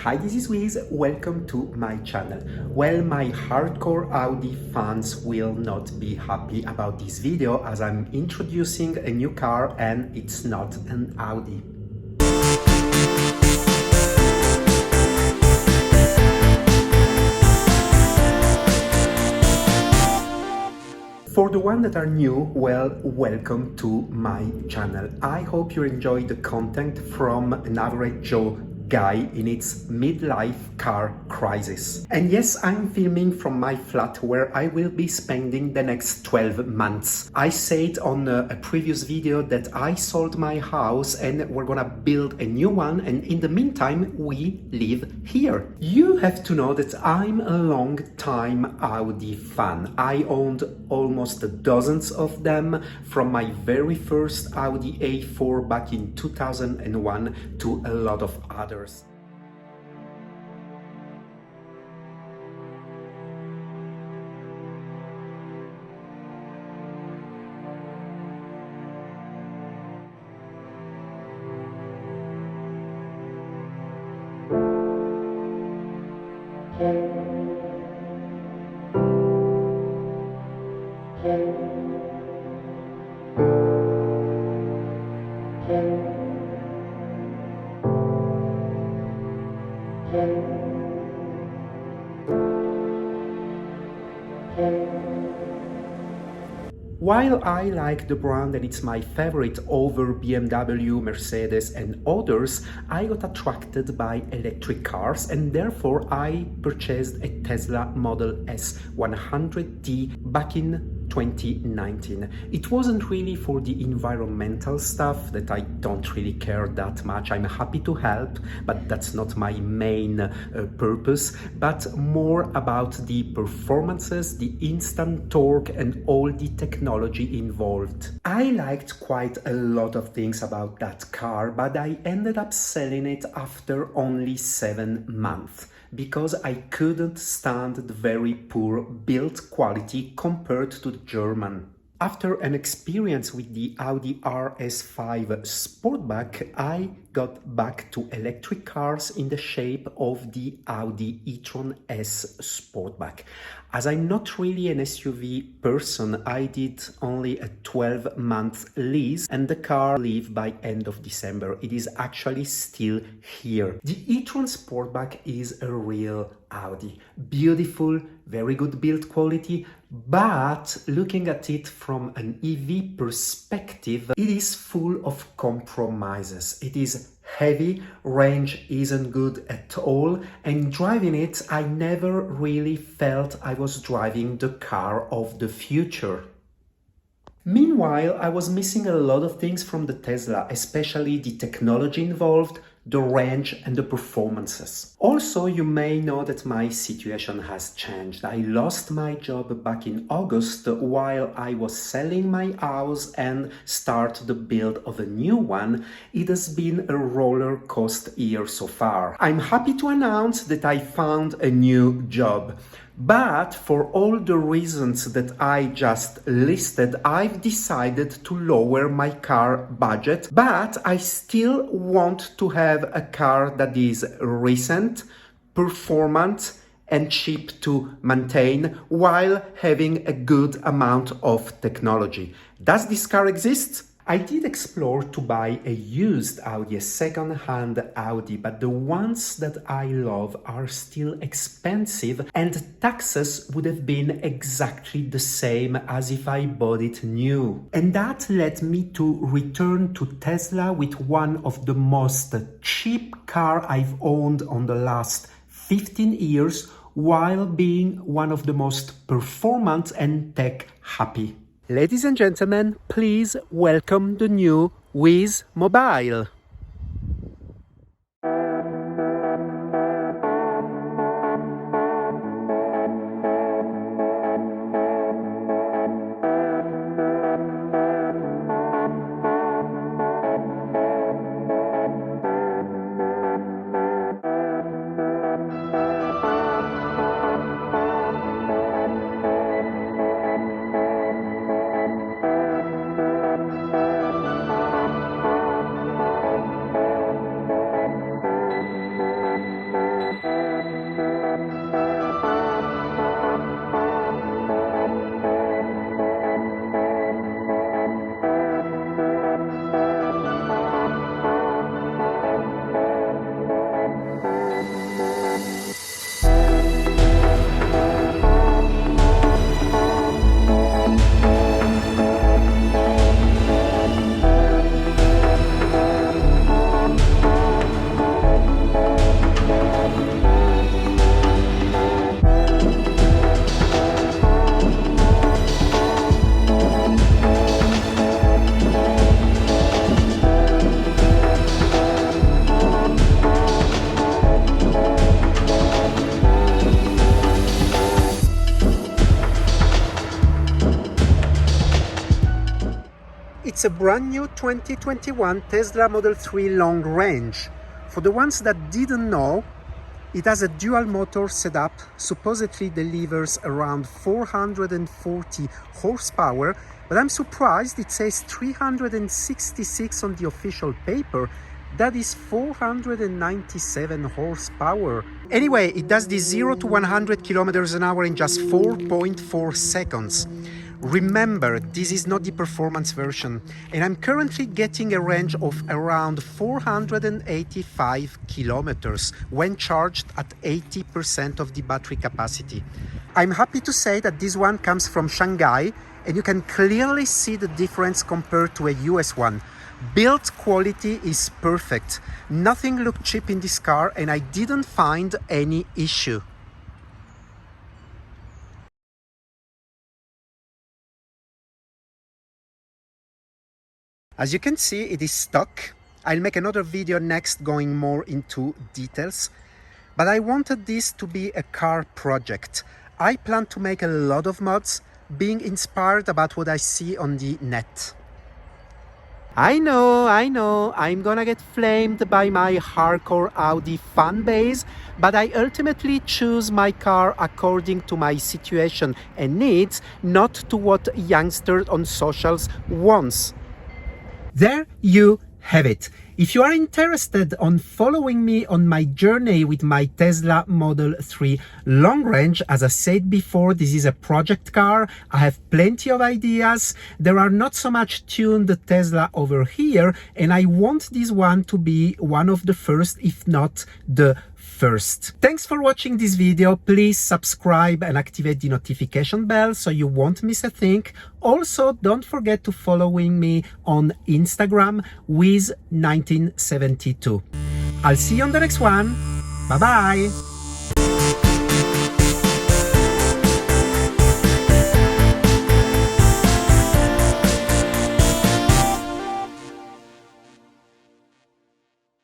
Hi, this is Wiz, welcome to my channel. Well, my hardcore Audi fans will not be happy about this video as I'm introducing a new car and it's not an Audi. For the ones that are new, well, welcome to my channel. I hope you enjoy the content from an average Joe guy in its midlife car crisis. And yes, I'm filming from my flat where I will be spending the next 12 months. I said on a previous video that I sold my house and we're gonna build a new one, and in the meantime we live here. You have to know that I'm a long time Audi fan. I owned almost dozens of them, from my very first Audi A4 back in 2001 to a lot of others. While I like the brand and it's my favorite over BMW, Mercedes and others, I got attracted by electric cars and therefore I purchased a Tesla Model S 100D back in 2019. It wasn't really for the environmental stuff that I don't really care that much. I'm happy to help, but that's not my main purpose, but more about the performances, the instant torque and all the technology involved. I liked quite a lot of things about that car, but I ended up selling it after only 7 months. Because I couldn't stand the very poor build quality compared to the German. After an experience with the Audi RS5 Sportback, I got back to electric cars in the shape of the Audi e-tron S Sportback. As I'm not really an SUV person, I did only a 12-month lease and the car leave by end of December. It is actually still here. The e-tron Sportback is a real Audi. Beautiful, very good build quality, but looking at it from an EV perspective, it is full of compromises. It is heavy, range isn't good at all, and driving it, I never really felt I was driving the car of the future. Meanwhile, I was missing a lot of things from the Tesla, especially the technology involved, the range and the performances. Also, you may know that my situation has changed. I lost my job back in August while I was selling my house and start the build of a new one. It has been a roller coaster year so far. I'm happy to announce that I found a new job. But for all the reasons that I just listed, I've decided to lower my car budget, but I still want to have a car that is recent, performant, and cheap to maintain while having a good amount of technology. Does this car exist? I did explore to buy a used Audi, a second-hand Audi, but the ones that I love are still expensive and taxes would have been exactly the same as if I bought it new. And that led me to return to Tesla with one of the most cheap car I've owned on the last 15 years while being one of the most performant and tech happy. Ladies and gentlemen, please welcome the new Wiz Mobile. it's a brand new 2021 Tesla Model 3 long range. For the ones that didn't know, it has a dual motor setup, supposedly delivers around 440 horsepower, but I'm surprised it says 366 on the official paper. That is 497 horsepower. Anyway, it does the 0 to 100 kilometers an hour in just 4.4 seconds. Remember, this is not the performance version, and I'm currently getting a range of around 485 kilometers when charged at 80% of the battery capacity. I'm happy to say that this one comes from Shanghai, and you can clearly see the difference compared to a US one. Build quality is perfect. Nothing looked cheap in this car, and I didn't find any issue. As you can see, it is stock. I'll make another video next going more into details. But I wanted this to be a car project. I plan to make a lot of mods, being inspired about what I see on the net. I know, I'm gonna get flamed by my hardcore Audi fan base, but I ultimately choose my car according to my situation and needs, not to what youngsters on socials wants. There you have it. If you are interested on following me on my journey with my Tesla Model 3 long range, as I said before, this is a project car. I have plenty of ideas. There are not so much tuned Tesla over here, and I want this one to be one of the first, if not the first. Thanks for watching this video. Please subscribe and activate the notification bell so you won't miss a thing. Also, don't forget to following me on Instagram with 1972. I'll see you on the next one. Bye bye.